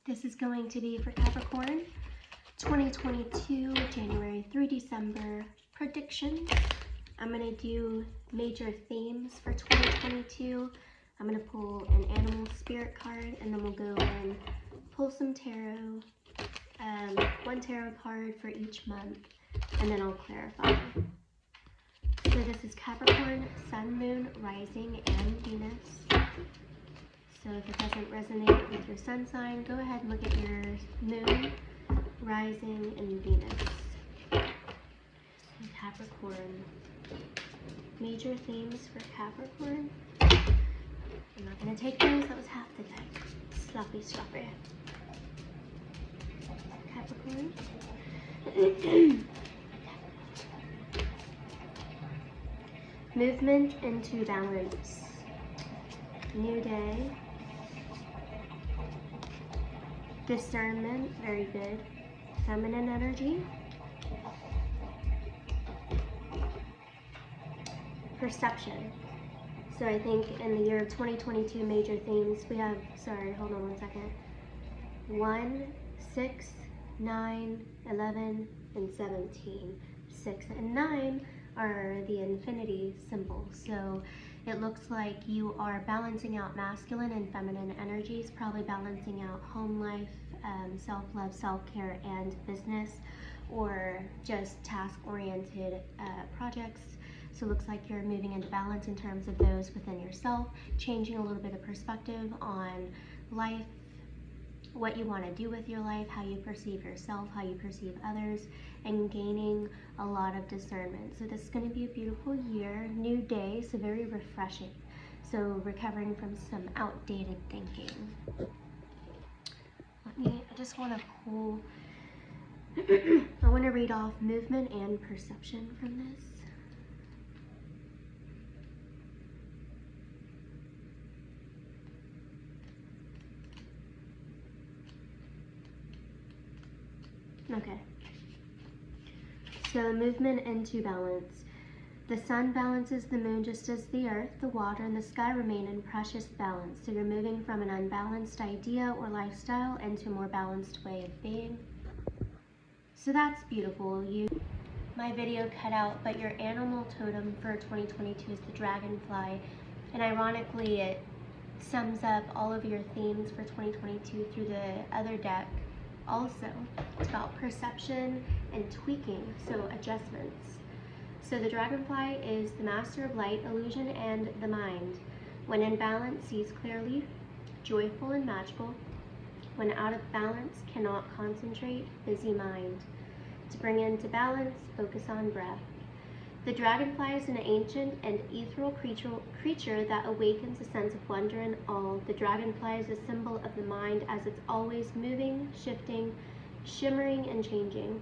This is going to be for Capricorn, 2022, January through December predictions. I'm going to do major themes for 2022. I'm going to pull an animal spirit card, and then we'll go and pull some tarot, one tarot card for each month, and then I'll clarify. So this is Capricorn, Sun, Moon, Rising, and Venus. So if it doesn't resonate with your sun sign, go ahead and look at your Moon, Rising, and Venus. And Capricorn. Major themes for Capricorn. I'm not going to take those, that was half the deck. Sloppy. Capricorn. Movement into balance. New day. Discernment, very good. Feminine energy. Perception. So I think in the year of 2022, major themes, we have, sorry, hold on one second. 1, 6, 9, 11, and 17. 6 and 9 are the infinity symbols. So it looks like you are balancing out masculine and feminine energies, probably balancing out home life, self-love, self-care, and business, or just task-oriented projects. So it looks like you're moving into balance in terms of those within yourself, changing a little bit of perspective on life, what you want to do with your life, how you perceive yourself, how you perceive others, and gaining a lot of discernment. So this is going to be a beautiful year, new day, so very refreshing. So recovering from some outdated thinking. I just want to pull, I want to read off movement and perception from this. Okay. So movement into balance. The sun balances the moon just as the earth, the water, and the sky remain in precious balance. So you're moving from an unbalanced idea or lifestyle into a more balanced way of being. So that's beautiful. My video cut out, but your animal totem for 2022 is the dragonfly. And ironically, it sums up all of your themes for 2022 through the other deck. Also, it's about perception and tweaking, so adjustments. So the dragonfly is the master of light, illusion, and the mind. When in balance, sees clearly, joyful and magical. When out of balance, cannot concentrate, busy mind. To bring into balance, focus on breath. The dragonfly is an ancient and ethereal creature that awakens a sense of wonder in all. The dragonfly is a symbol of the mind as it's always moving, shifting, shimmering, and changing.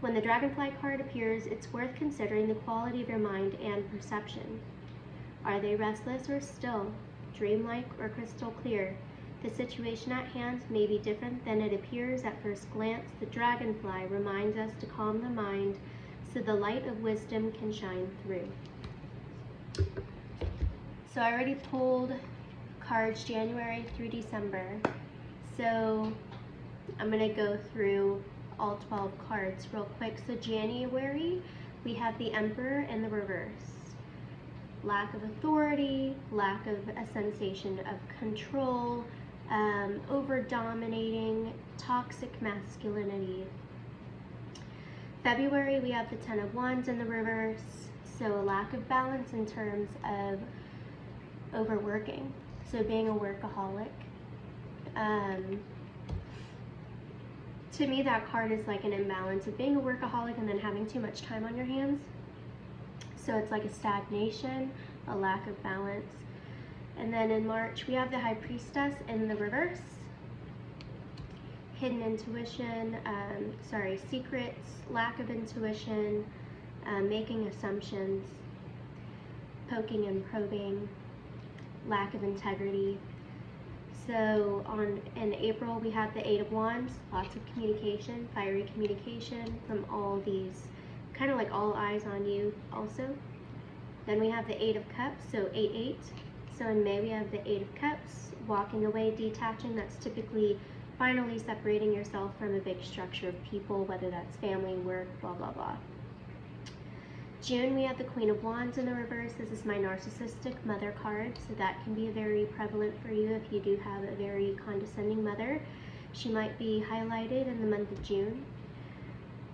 When the dragonfly card appears, it's worth considering the quality of your mind and perception. Are they restless or still, dreamlike or crystal clear? The situation at hand may be different than it appears at first glance. The dragonfly reminds us to calm the mind so the light of wisdom can shine through. So I already pulled cards January through December. So I'm going to go through all 12 cards real quick. So January, we have the Emperor in the reverse. Lack of authority, lack of a sensation of control, over-dominating, toxic masculinity. February, we have the Ten of Wands in the reverse, so a lack of balance in terms of overworking, so being a workaholic. To me, that card is like an imbalance of being a workaholic and then having too much time on your hands. So it's like a stagnation, a lack of balance. And then in March, we have the High Priestess in the reverse. Hidden intuition, secrets, lack of intuition, making assumptions, poking and probing, lack of integrity. So in April, we have the Eight of Wands, lots of communication, fiery communication from all these, kind of like all eyes on you also. Then we have the Eight of Cups, so 8-8. So in May, we have the Eight of Cups, walking away, detaching. That's typically finally separating yourself from a big structure of people, whether that's family, work, blah, blah, blah. June, we have the Queen of Wands in the reverse. This is my narcissistic mother card, so that can be very prevalent for you if you do have a very condescending mother. She might be highlighted in the month of June.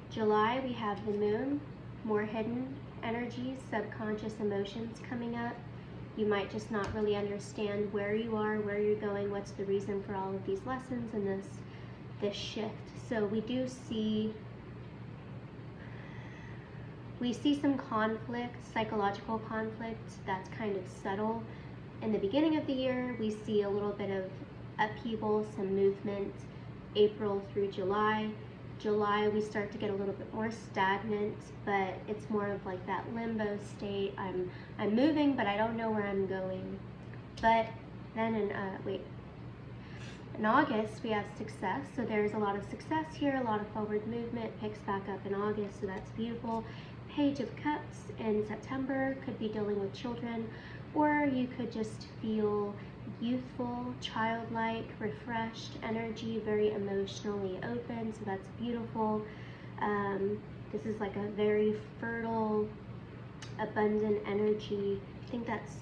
July, we have the Moon, more hidden energies, subconscious emotions coming up. You might just not really understand where you are, where you're going, what's the reason for all of these lessons and this shift. So we do see some conflict, psychological conflict that's kind of subtle. In the beginning of the year, we see a little bit of upheaval, some movement, April through July. July, we start to get a little bit more stagnant, but it's more of like that limbo state. I'm moving, but I don't know where I'm going. But then in August, we have success. So there's a lot of success here, a lot of forward movement, picks back up in August, so that's beautiful. Page of Cups in September, could be dealing with children, or you could just feel youthful, childlike, refreshed energy, very emotionally open, so that's beautiful. This is like a very fertile, abundant energy. I think that's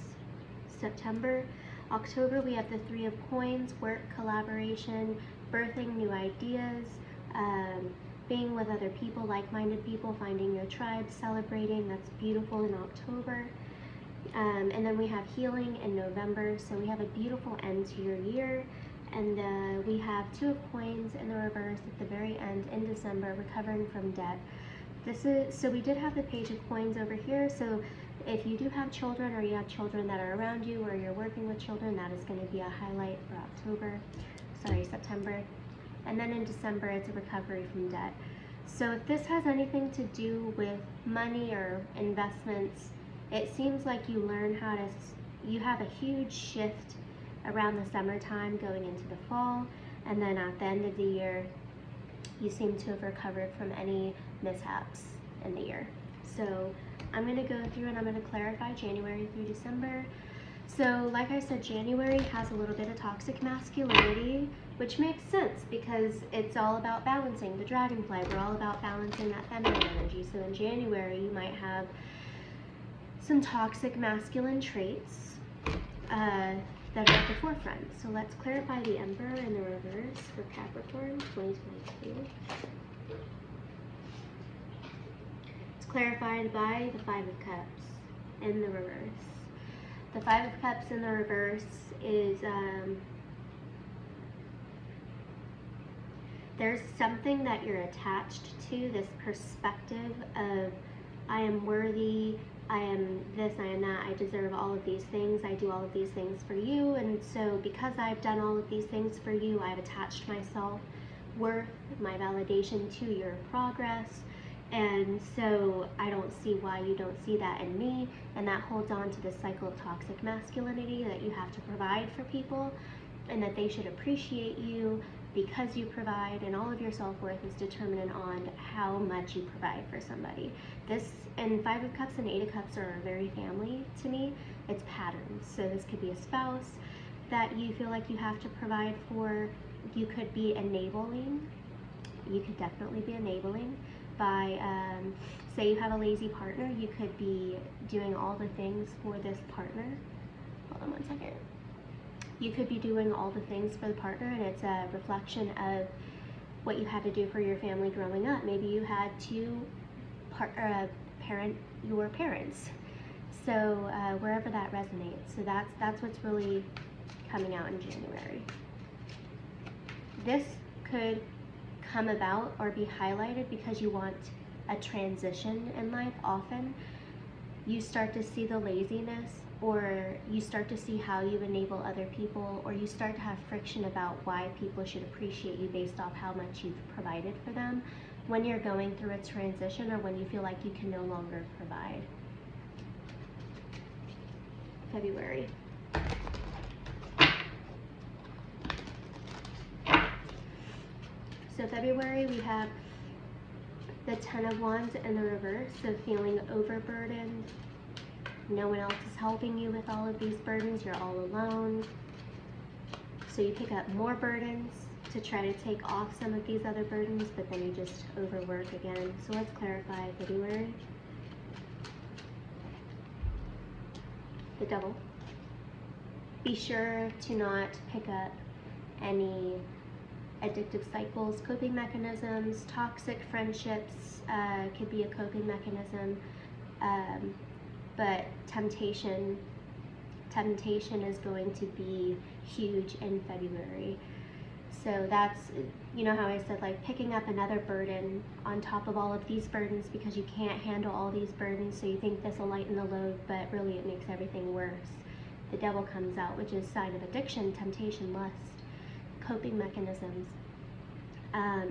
September. October, we have the Three of Coins, work, collaboration, birthing new ideas, being with other people, like-minded people, finding your tribe, celebrating. That's beautiful in October. And then we have healing in November, so we have a beautiful end to your year. And we have Two of Coins in the reverse at the very end in December, recovering from debt. So we did have the Page of Coins over here. So if you do have children, or you have children that are around you, or you're working with children, that is going to be a highlight for September. And then in December, it's a recovery from debt. So if this has anything to do with money or investments, it seems like you learn you have a huge shift around the summertime going into the fall, and then at the end of the year, you seem to have recovered from any mishaps in the year. So I'm going to go through and I'm going to clarify January through December. So like I said, January has a little bit of toxic masculinity, which makes sense because it's all about balancing the dragonfly. We're all about balancing that feminine energy. So in January, you might have some toxic masculine traits that are at the forefront. So let's clarify the Emperor in the reverse for Capricorn 2022. It's clarified by the Five of Cups in the reverse. The Five of Cups in the reverse is there's something that you're attached to, this perspective of I am worthy, I am this, I am that, I deserve all of these things, I do all of these things for you, and so because I've done all of these things for you, I've attached myself, worth, my validation to your progress, and so I don't see why you don't see that in me, and that holds on to this cycle of toxic masculinity that you have to provide for people, and that they should appreciate you because you provide, and all of your self-worth is determined on how much you provide for somebody. This, and Five of Cups and Eight of Cups are very family to me. It's patterns. So this could be a spouse that you feel like you have to provide for. You could be enabling. You could definitely be enabling by, say you have a lazy partner, you could be doing all the things for this partner. Hold on one second. You could be doing all the things for the partner, and it's a reflection of what you had to do for your family growing up. Maybe you had to parent your parents. So wherever that resonates. So that's what's really coming out in January. This could come about or be highlighted because you want a transition in life. Often you start to see the laziness, or you start to see how you enable other people, or you start to have friction about why people should appreciate you based off how much you've provided for them when you're going through a transition, or when you feel like you can no longer provide. February. So February, we have the Ten of Wands in the reverse, so feeling overburdened. No one else is helping you with all of these burdens. You're all alone. So you pick up more burdens to try to take off some of these other burdens, but then you just overwork again. So let's clarify February. The Devil. Be sure to not pick up any addictive cycles, coping mechanisms. Toxic friendships could be a coping mechanism, but temptation is going to be huge in February. So that's, you know how I said, like, picking up another burden on top of all of these burdens because you can't handle all these burdens, so you think this will lighten the load, but really it makes everything worse. The Devil comes out, which is a sign of addiction, temptation, lust, coping mechanisms.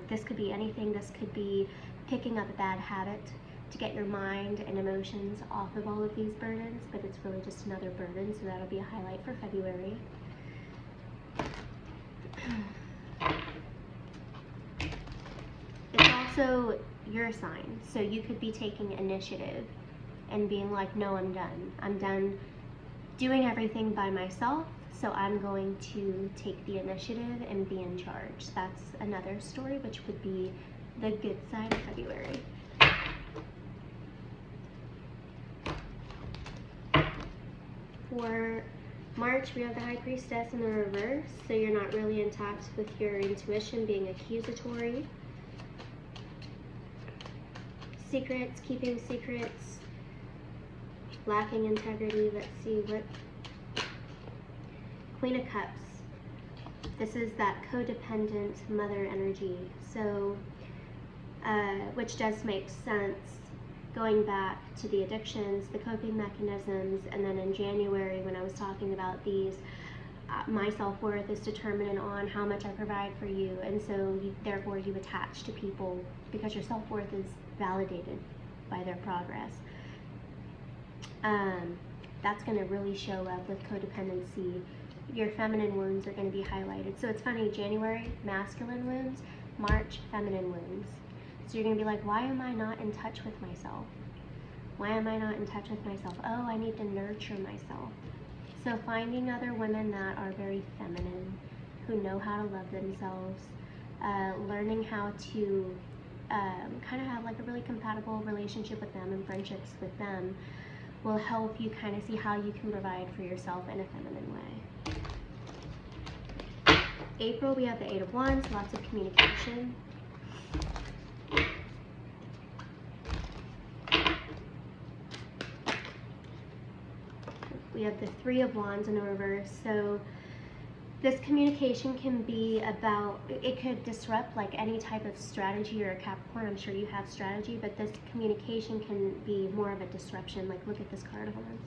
This could be anything. This could be picking up a bad habit to get your mind and emotions off of all of these burdens, but it's really just another burden, so that'll be a highlight for February. It's also your sign, so you could be taking initiative and being like, no, I'm done doing everything by myself, so I'm going to take the initiative and be in charge. That's another story, which would be the good side of February. For March, we have the High Priestess in the reverse, so you're not really in touch with your intuition, being accusatory. Secrets, keeping secrets, lacking integrity. Let's see what. Queen of Cups. This is that codependent mother energy, so which does make sense going back to the addictions, the coping mechanisms, and then in January when I was talking about these, my self-worth is determined on how much I provide for you, and so therefore you attach to people because your self-worth is validated by their progress. That's going to really show up with codependency. Your feminine wounds are going to be highlighted. So it's funny, January, masculine wounds, March, feminine wounds. So you're going to be like, why am I not in touch with myself? Why am I not in touch with myself? Oh, I need to nurture myself. So finding other women that are very feminine, who know how to love themselves, learning how to kind of have like a really compatible relationship with them and friendships with them will help you kind of see how you can provide for yourself in a feminine way. April, we have the Eight of Wands, lots of communication. We have the Three of Wands in the reverse, so this communication can be about, it could disrupt like any type of strategy, or a Capricorn, I'm sure you have strategy, but this communication can be more of a disruption. Like, look at this card, hold on.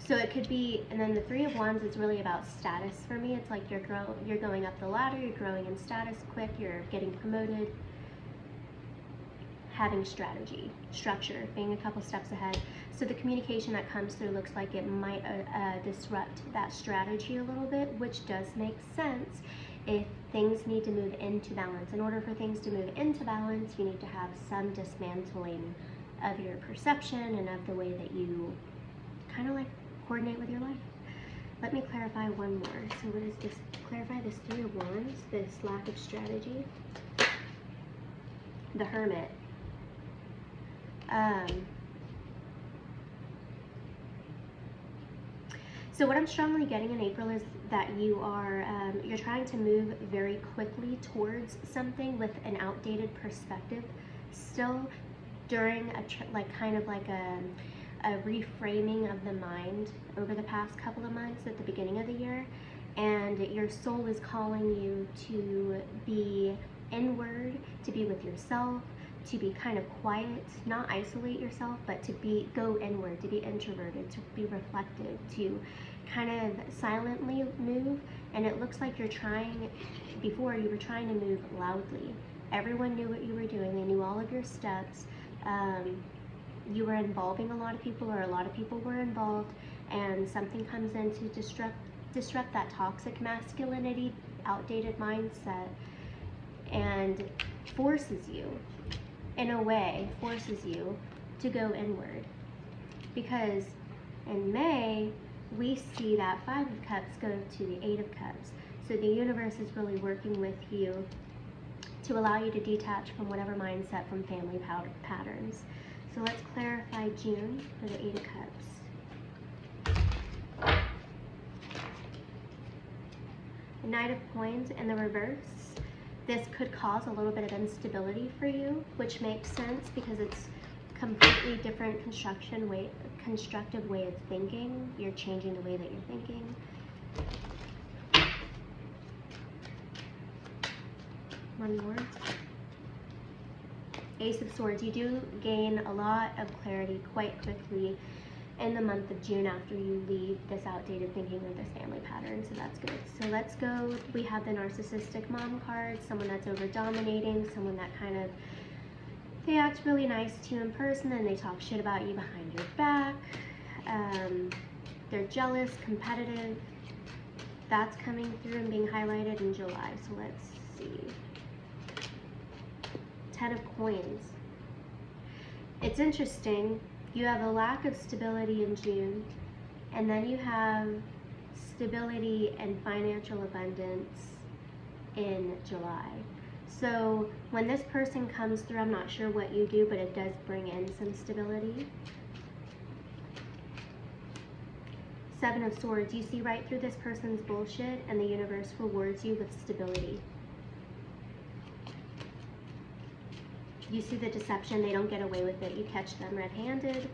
So it could be, and then the Three of Wands is really about status for me. It's like you're going up the ladder, you're growing in status quick, you're getting promoted, having strategy, structure, being a couple steps ahead. So the communication that comes through looks like it might disrupt that strategy a little bit, which does make sense if things need to move into balance. In order for things to move into balance, you need to have some dismantling of your perception and of the way that you kind of like coordinate with your life. Let me clarify one more. So what is this? Clarify this Three of Wands, this lack of strategy. The Hermit. So what I'm strongly getting in April is that you are, you're trying to move very quickly towards something with an outdated perspective still during a kind of like a reframing of the mind over the past couple of months at the beginning of the year, and your soul is calling you to be inward, to be with yourself, to be kind of quiet, not isolate yourself, but to go inward, to be introverted, to be reflective, to kind of silently move. And it looks like you're trying, before you were trying to move loudly. Everyone knew what you were doing, they knew all of your steps. You were involving a lot of people, or a lot of people were involved, and something comes in to disrupt that toxic masculinity, outdated mindset, and forces you, in a way, forces you to go inward. Because in May, we see that Five of Cups go to the Eight of Cups. So the universe is really working with you to allow you to detach from whatever mindset from family patterns. So let's clarify June for the Eight of Cups. The Knight of Coins in the reverse. This could cause a little bit of instability for you, which makes sense because it's completely different constructive way of thinking. You're changing the way that you're thinking. One more. Ace of Swords. You do gain a lot of clarity quite quickly in the month of June after you leave this outdated thinking or this family pattern, so that's good. So let's go, we have the narcissistic mom card, someone that's over dominating, someone that kind of, they act really nice to you in person and they talk shit about you behind your back. They're jealous, competitive. That's coming through and being highlighted in July, so let's see. Ten of Coins. It's interesting. You have a lack of stability in June, and then you have stability and financial abundance in July. So when this person comes through, I'm not sure what you do, but it does bring in some stability. Seven of Swords. You see right through this person's bullshit, and the universe rewards you with stability. You see the deception, they don't get away with it. You catch them red-handed.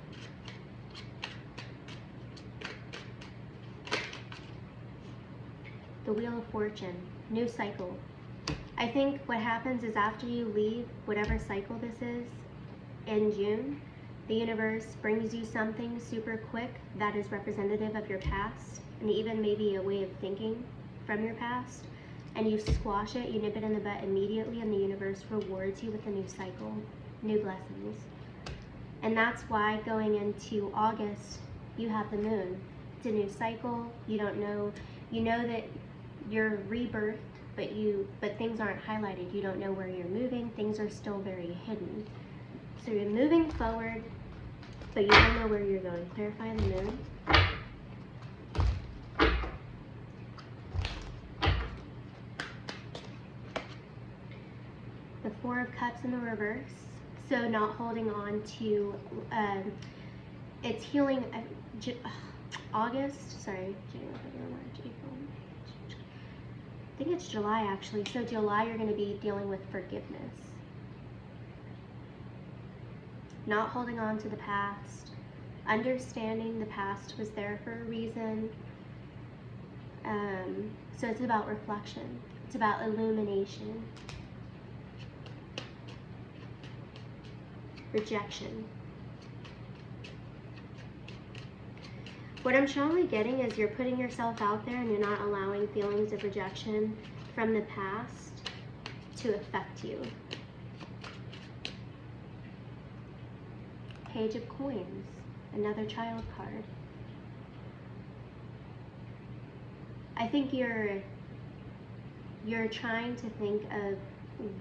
The Wheel of Fortune, new cycle. I think what happens is after you leave whatever cycle this is in June, the universe brings you something super quick that is representative of your past and even maybe a way of thinking from your past. And you squash it, you nip it in the butt immediately, and the universe rewards you with a new cycle, new blessings. And that's why going into August, you have the moon. It's a new cycle. You don't know, you know that you're rebirthed, but things aren't highlighted. You don't know where you're moving. Things are still very hidden. So you're moving forward, but you don't know where you're going. Clarify the moon. The Four of Cups in the reverse, so not holding on to, it's healing, August, sorry, January, February, March, April, I think it's July actually, so July you're going to be dealing with forgiveness. Not holding on to the past, understanding the past was there for a reason, so it's about reflection, it's about illumination. Rejection. What I'm strongly getting is you're putting yourself out there and you're not allowing feelings of rejection from the past to affect you. Page of Coins, another child card. I think you're trying to think of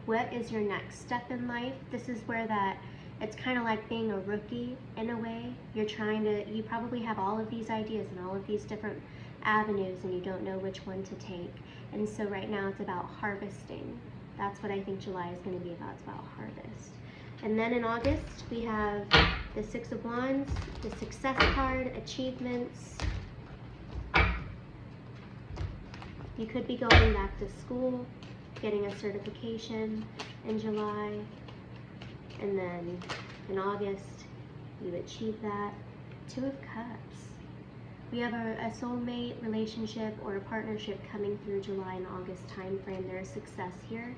what is your next step in life. This is where that it's kind of like being a rookie in a way. You probably have all of these ideas and all of these different avenues and you don't know which one to take. And so right now it's about harvesting. That's what I think July is going to be about. It's about harvest. And then in August we have the Six of Wands, the Success card, achievements. You could be going back to school, getting a certification in July. And then in August, you achieve that. Two of Cups. We have a soulmate relationship or a partnership coming through July and August time frame. There's success here.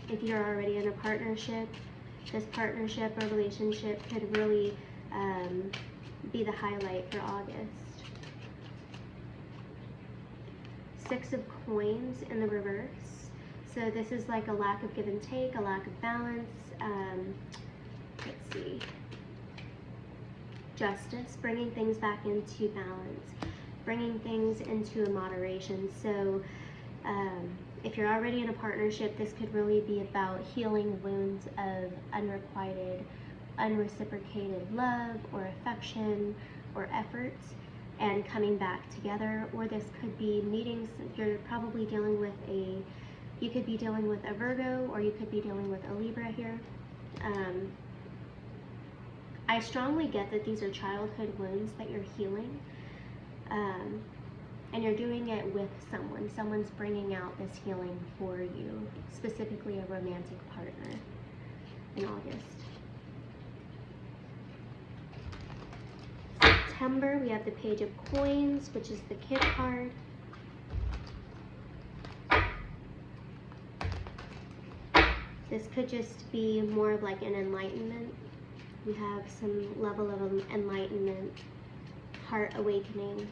If you're already in a partnership, this partnership or relationship could really be the highlight for August. Six of Coins in the reverse. So this is like a lack of give and take, a lack of balance. Let's see. Justice, bringing things back into balance, bringing things into a moderation. So if you're already in a partnership, this could really be about healing wounds of unrequited unreciprocated love or affection or efforts and coming back together. Or this could be meetings. You're probably dealing with you could be dealing with a Virgo, or you could be dealing with a Libra here. I strongly get that these are childhood wounds that you're healing, and you're doing it with someone. Someone's bringing out this healing for you, specifically a romantic partner in August. September, we have the Page of Coins, which is the Kid card. This could just be more of like an enlightenment. We have some level of enlightenment, heart awakening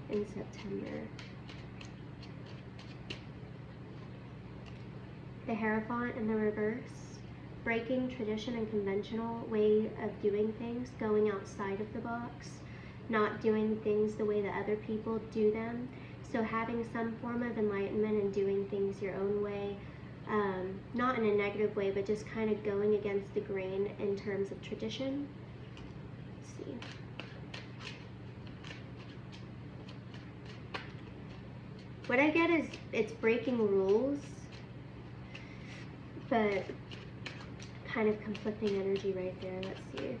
in September. The Hierophant in the reverse, breaking tradition and conventional way of doing things, going outside of the box, not doing things the way that other people do them. So having some form of enlightenment and doing things your own way, not in a negative way, but just kind of going against the grain in terms of tradition. Let's see. What I get is it's breaking rules, but kind of conflicting energy right there. Let's see.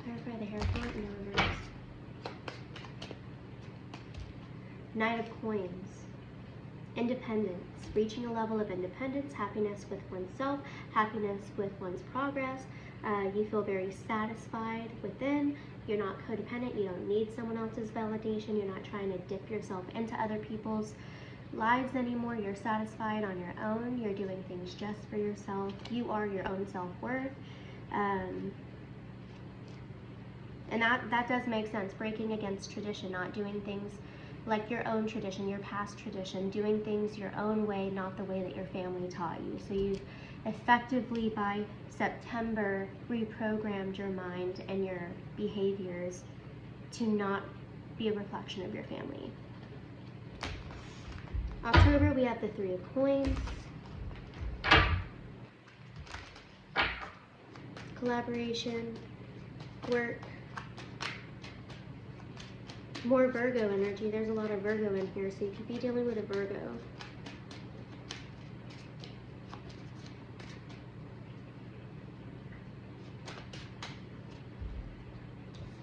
Clarify the Hierophant in the reverse. Knight of Coins. Independence. Reaching a level of independence, happiness with oneself, happiness with one's progress. You feel very satisfied within. You're not codependent. You don't need someone else's validation. You're not trying to dip yourself into other people's lives anymore. You're satisfied on your own. You're doing things just for yourself. You are your own self-worth. And that does make sense. Breaking against tradition, not doing things like your own tradition, your past tradition, doing things your own way, not the way that your family taught you. So you've effectively, by September, reprogrammed your mind and your behaviors to not be a reflection of your family. October, we have the Three of Coins. Collaboration, work. More Virgo energy. There's a lot of Virgo in here, so you could be dealing with a Virgo.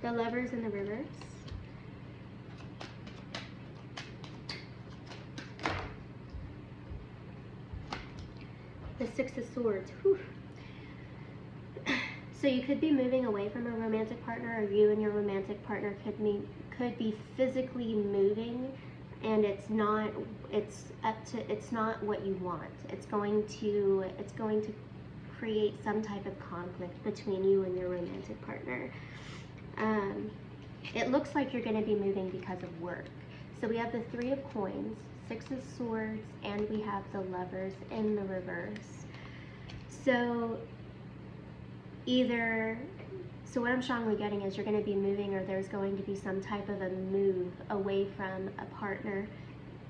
The Lovers in the reverse. The Six of Swords. Whew. So you could be moving away from a romantic partner, or you and your romantic partner could be physically moving, and it's not what you want. It's going to create some type of conflict between you and your romantic partner. It looks like you're going to be moving because of work. So we have the Three of Coins, Six of Swords, and we have the Lovers in the reverse. So what I'm strongly getting is you're going to be moving, or there's going to be some type of a move away from a partner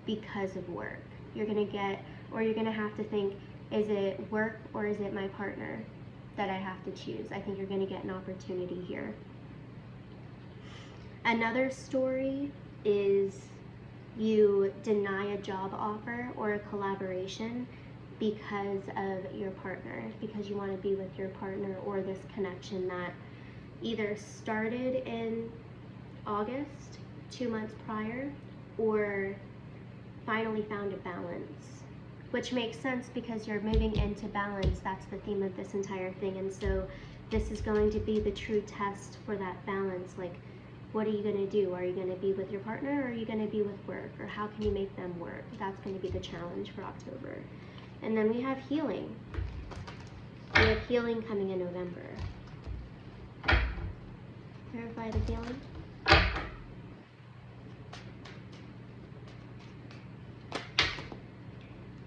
because of work. You're going to have to think, is it work or is it my partner that I have to choose? I think you're going to get an opportunity here. Another story is you deny a job offer or a collaboration because of your partner, because you want to be with your partner, or this connection that either started in August, 2 months prior, or finally found a balance, which makes sense because you're moving into balance. That's the theme of this entire thing. And so this is going to be the true test for that balance. Like, what are you going to do? Are you going to be with your partner, or are you going to be with work, or how can you make them work? That's going to be the challenge for October. And then we have healing. We have healing coming in November. Clarify the healing.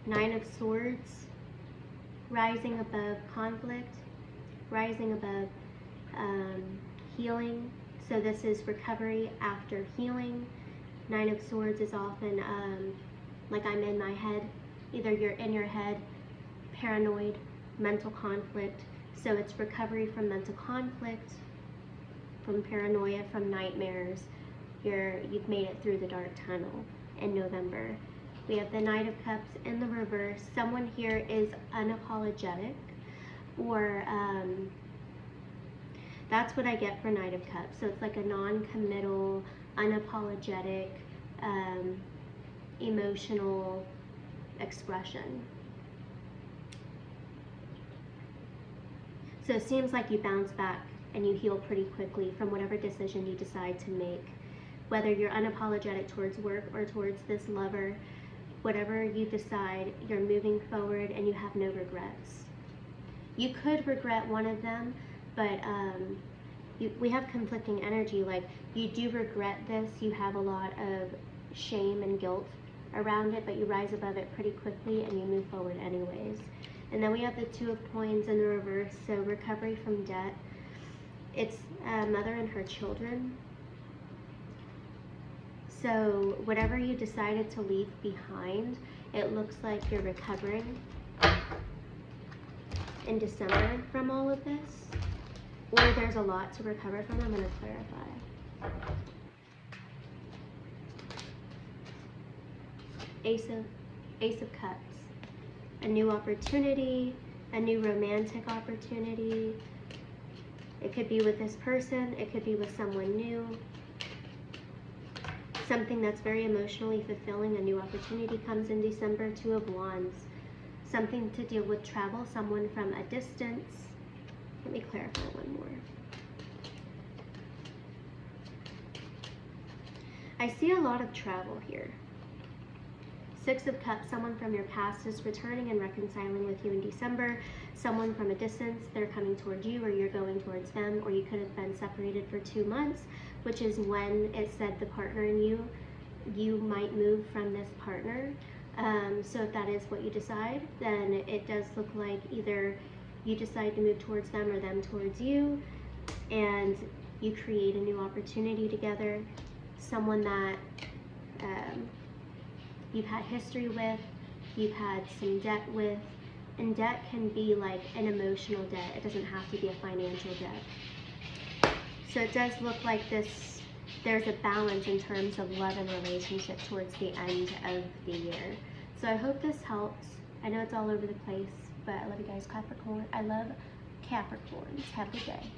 Nine of Swords, rising above conflict, rising above healing. So this is recovery after healing. Nine of Swords is often like I'm in my head. Either you're in your head, paranoid, mental conflict. So it's recovery from mental conflict, from paranoia, from nightmares. You've made it through the dark tunnel in November. We have the Knight of Cups in the reverse. Someone here is unapologetic, or that's what I get for Knight of Cups. So it's like a non-committal, unapologetic, emotional expression. So it seems like you bounce back and you heal pretty quickly from whatever decision you decide to make. Whether you're unapologetic towards work or towards this lover, whatever you decide, you're moving forward and you have no regrets. You could regret one of them, but we have conflicting energy. Like, you do regret this, you have a lot of shame and guilt around it, but you rise above it pretty quickly and you move forward anyways. And then we have the Two of Coins in the reverse, so recovery from debt. It's a mother and her children. So whatever you decided to leave behind, it looks like you're recovering in December from all of this. Or there's a lot to recover from. I'm going to clarify. Ace of Cups. A new opportunity, a new romantic opportunity. It could be with this person, it could be with someone new. Something that's very emotionally fulfilling, a new opportunity comes in December. Two of Wands. Something to deal with travel, someone from a distance. Let me clarify one more. I see a lot of travel here. Six of Cups, someone from your past is returning and reconciling with you in December. Someone from a distance, they're coming towards you or you're going towards them, or you could have been separated for 2 months, which is when it said the partner in you might move from this partner. So if that is what you decide, then it does look like either you decide to move towards them or them towards you, and you create a new opportunity together. Someone that you've had history with, you've had some debt with, and debt can be like an emotional debt. It doesn't have to be a financial debt. So it does look like there's a balance in terms of love and relationship towards the end of the year. So I hope this helps. I know it's all over the place, but I love you guys, Capricorn. I love Capricorns. Have a good day.